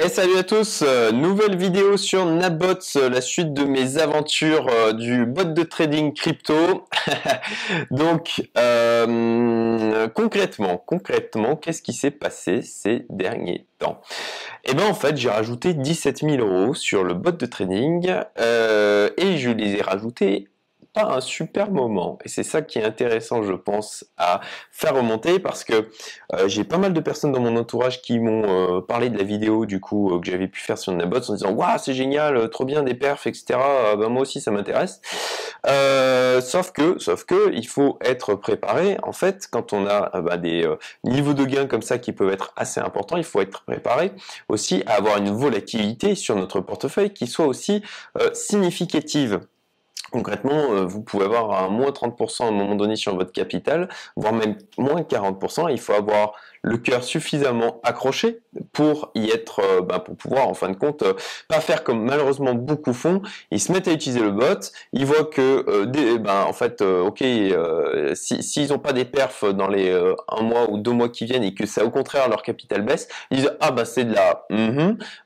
Et salut à tous, nouvelle vidéo sur Nabots, la suite de mes aventures du bot de trading crypto. Donc concrètement, qu'est-ce qui s'est passé ces derniers temps? Eh bien en fait j'ai rajouté 17 000 € sur le bot de trading et je les ai rajoutés pas un super moment, et c'est ça qui est intéressant je pense à faire remonter, parce que j'ai pas mal de personnes dans mon entourage qui m'ont parlé de la vidéo du coup que j'avais pu faire sur Nabots en disant waouh c'est génial, trop bien des perfs, etc. Ben, moi aussi ça m'intéresse. Sauf que il faut être préparé. En fait, quand on a des niveaux de gains comme ça qui peuvent être assez importants, il faut être préparé aussi à avoir une volatilité sur notre portefeuille qui soit aussi significative. Concrètement, vous pouvez avoir un moins 30% à un moment donné sur votre capital, voire même moins 40%. Il faut avoir le cœur suffisamment accroché pour y être, pour pouvoir en fin de compte pas faire comme malheureusement beaucoup font. Ils se mettent à utiliser le bot, ils voient que s'ils n'ont pas des perfs dans les 1 mois ou 2 mois qui viennent et que ça au contraire leur capital baisse, ils disent ah bah c'est de la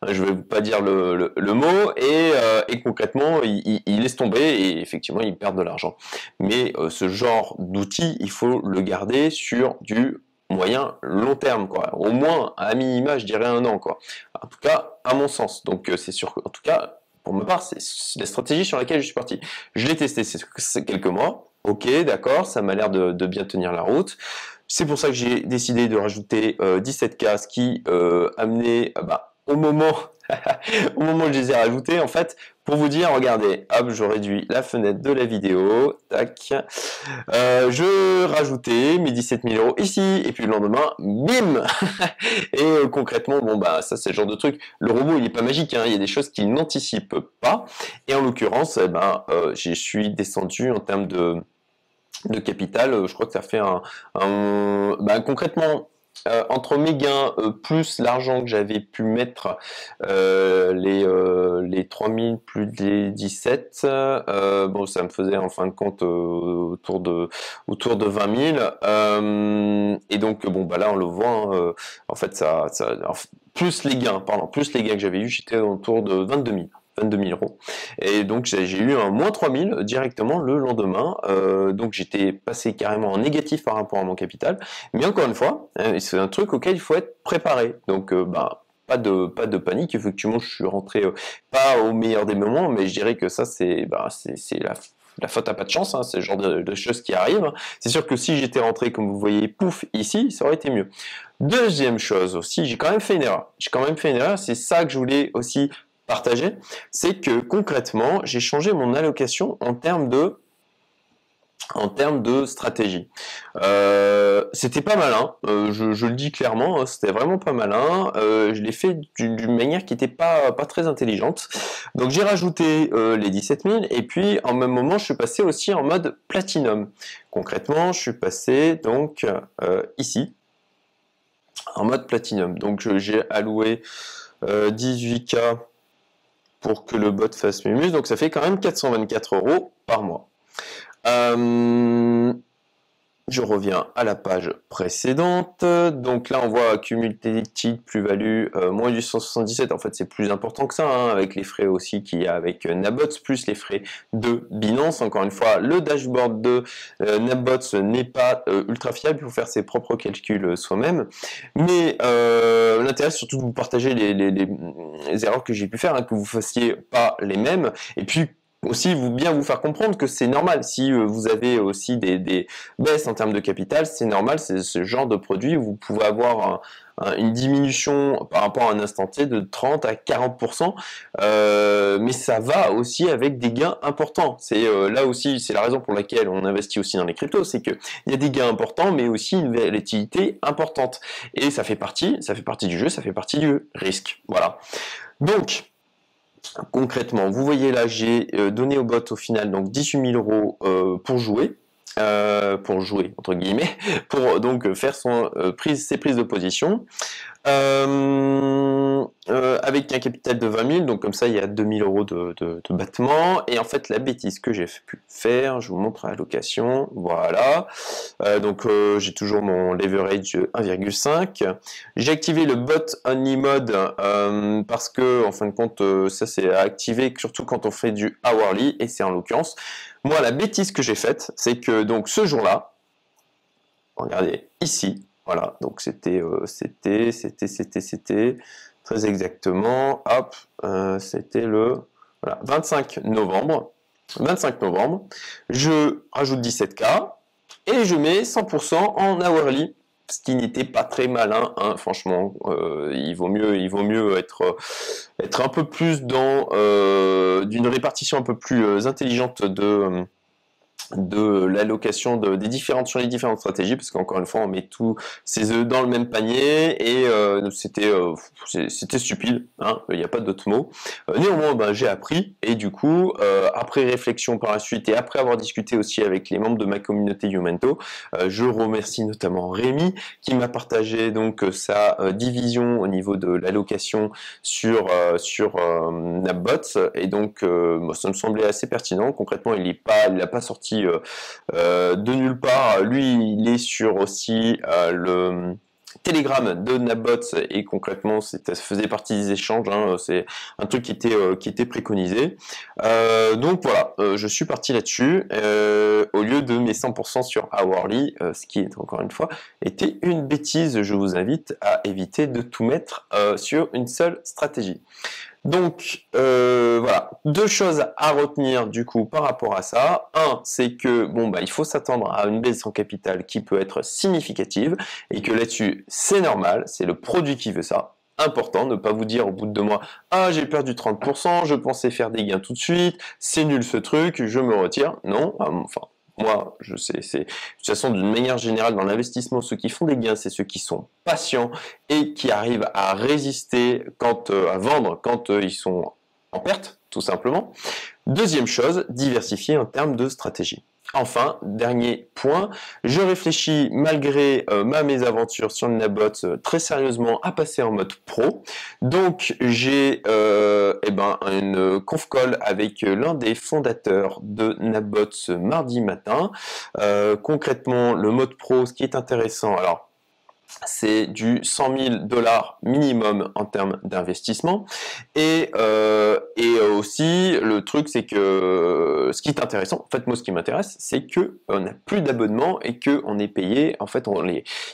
je vais pas dire le mot, et concrètement ils laissent tomber et effectivement ils perdent de l'argent. Mais ce genre d'outil il faut le garder sur du moyen long terme, quoi, au moins à minima je dirais 1 an, quoi, en tout cas à mon sens. Donc c'est sûr, en tout cas pour ma part c'est la stratégie sur laquelle je suis parti. Je l'ai testé c'est quelques mois, ok d'accord, ça m'a l'air de bien tenir la route. C'est pour ça que j'ai décidé de rajouter 17K, ce qui amenait au moment au moment où je les ai rajoutés, en fait, pour vous dire, regardez, hop, je réduis la fenêtre de la vidéo, tac, je rajoutais mes 17 000 € ici, et puis le lendemain, bim et concrètement, bon bah ça c'est le genre de truc, le robot il est pas magique, hein, il y a des choses qu'il n'anticipe pas, et en l'occurrence, je suis descendu en termes de capital, je crois que ça fait concrètement, entre mes gains plus l'argent que j'avais pu mettre, les 3000 plus les 17, bon ça me faisait en fin de compte autour de 20 000, et donc bon bah là on le voit, hein, en fait plus les gains que j'avais eu, j'étais autour de 22 000 €. Et donc j'ai eu un moins 3000 directement le lendemain, donc j'étais passé carrément en négatif par rapport à mon capital, mais encore une fois, c'est un truc auquel il faut être préparé, donc pas de panique. Effectivement je suis rentré pas au meilleur des moments, mais je dirais que ça c'est la faute à pas de chance, hein, c'est le genre de choses qui arrivent. C'est sûr que si j'étais rentré comme vous voyez pouf ici, ça aurait été mieux. Deuxième chose aussi, j'ai quand même fait une erreur, c'est ça que je voulais aussi partager, c'est que concrètement j'ai changé mon allocation en termes de stratégie. C'était pas malin, je le dis clairement, hein, c'était vraiment pas malin. Je l'ai fait d'une manière qui n'était pas très intelligente. Donc j'ai rajouté les 17 000, et puis en même moment je suis passé aussi en mode platinum. Concrètement je suis passé donc ici en mode platinum. Donc j'ai alloué 18K pour que le bot fasse mémuse, donc ça fait quand même 424 € par mois. Je reviens à la page précédente, donc là on voit cumulative plus-value moins du 177, en fait c'est plus important que ça, hein, avec les frais aussi qu'il y a avec Nabots, plus les frais de Binance. Encore une fois, le dashboard de Nabots n'est pas ultra fiable, il faut faire ses propres calculs soi-même, mais l'intérêt c'est surtout de vous partager les erreurs que j'ai pu faire, hein, que vous fassiez pas les mêmes, et puis aussi bien vous faire comprendre que c'est normal si vous avez aussi des baisses en termes de capital, c'est normal, c'est ce genre de produit où vous pouvez avoir une diminution par rapport à un instant T de 30 à 40%, mais ça va aussi avec des gains importants. C'est là aussi, c'est la raison pour laquelle on investit aussi dans les cryptos, c'est qu'il y a des gains importants, mais aussi une volatilité importante, et ça fait partie du jeu, ça fait partie du risque. Voilà. Donc concrètement, vous voyez là, j'ai donné au bot au final donc 18 000 € pour jouer entre guillemets, pour donc faire ses prises de position. À avec un capital de 20 000, donc comme ça il y a 2 000 € de battement. Et en fait la bêtise que j'ai pu faire, je vous montre à l'allocation, voilà. Donc j'ai toujours mon leverage 1,5. J'ai activé le bot only mode parce que en fin de compte ça c'est à activer surtout quand on fait du hourly, et c'est en l'occurrence moi la bêtise que j'ai faite, c'est que donc ce jour-là, regardez ici, voilà, donc c'était très exactement, hop, c'était le voilà, 25 novembre. 25 novembre, je rajoute 17K et je mets 100% en hourly, ce qui n'était pas très malin, hein, franchement. Il vaut mieux être un peu plus dans d'une répartition un peu plus intelligente de l'allocation des différentes sur les différentes stratégies, parce qu'encore une fois on met tous ces œufs dans le même panier et c'était stupide, hein, il n'y a pas d'autre mot. Néanmoins ben, j'ai appris, et du coup après réflexion par la suite et après avoir discuté aussi avec les membres de ma communauté Youmento, je remercie notamment Rémi qui m'a partagé donc sa division au niveau de l'allocation sur Napbots, et donc ça me semblait assez pertinent. Concrètement il n'a pas sorti de nulle part. Lui, il est sur aussi le Telegram de Napbots, et concrètement, ça faisait partie des échanges. Hein, c'est un truc qui était préconisé. Donc voilà, je suis parti là-dessus au lieu de mes 100% sur Hourly, ce qui est encore une fois était une bêtise. Je vous invite à éviter de tout mettre sur une seule stratégie. Donc voilà, deux choses à retenir du coup par rapport à ça. Un, c'est que bon bah il faut s'attendre à une baisse en capital qui peut être significative, et que là-dessus c'est normal, c'est le produit qui veut ça. Important, ne pas vous dire au bout de 2 mois « Ah, j'ai perdu 30%, je pensais faire des gains tout de suite, c'est nul ce truc, je me retire. » Non, enfin, moi, je sais, de toute façon, d'une manière générale, dans l'investissement, ceux qui font des gains, c'est ceux qui sont patients et qui arrivent à résister à vendre quand ils sont en perte, tout simplement. Deuxième chose, diversifier en termes de stratégie. Enfin, dernier point, je réfléchis malgré ma mésaventure sur le Napbots très sérieusement à passer en mode pro. Donc j'ai une conf call avec l'un des fondateurs de Napbots mardi matin. Concrètement, le mode pro, ce qui est intéressant, alors c'est du 100 000 $ minimum en termes d'investissement, et aussi le truc c'est que ce qui est intéressant, en fait moi ce qui m'intéresse c'est que on n'a plus d'abonnement et que on est payé, en fait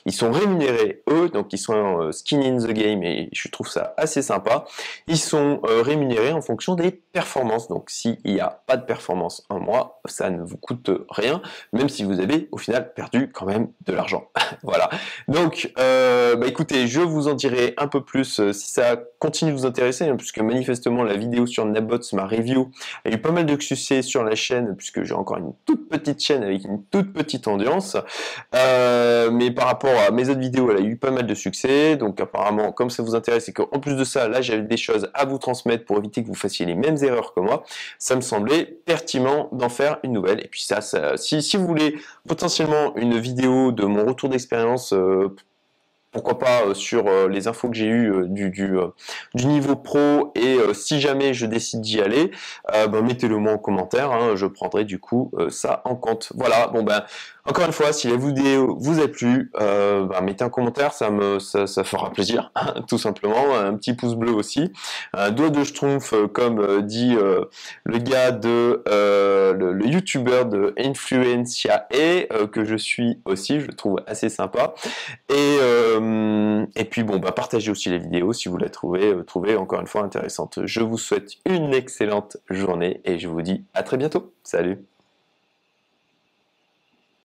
ils sont rémunérés eux, donc ils sont skin in the game, et je trouve ça assez sympa. Ils sont rémunérés en fonction des performances, donc s'il n'y a pas de performance un mois, ça ne vous coûte rien, même si vous avez au final perdu quand même de l'argent. Voilà, donc écoutez, je vous en dirai un peu plus si ça continue de vous intéresser, hein, puisque manifestement la vidéo sur Napbots, ma review, a eu pas mal de succès sur la chaîne, puisque j'ai encore une toute petite chaîne avec une toute petite audience, mais par rapport à mes autres vidéos, elle a eu pas mal de succès. Donc apparemment, comme ça vous intéresse et qu'en plus de ça, là j'avais des choses à vous transmettre pour éviter que vous fassiez les mêmes erreurs que moi, ça me semblait pertinent d'en faire une nouvelle. Et puis ça si vous voulez potentiellement une vidéo de mon retour d'expérience, pourquoi pas sur les infos que j'ai eues du niveau pro, et si jamais je décide d'y aller, mettez-le moi en commentaire, hein, je prendrai du coup ça en compte. Voilà, bon encore une fois, si la vidéo vous a plu, mettez un commentaire, ça fera plaisir, tout simplement. Un petit pouce bleu aussi, un doigt de schtroumpf, comme dit le gars le youtubeur de Influencia, et que je suis aussi, je le trouve assez sympa. Et puis partagez aussi la vidéo si vous la trouvez encore une fois intéressante. Je vous souhaite une excellente journée et je vous dis à très bientôt. Salut!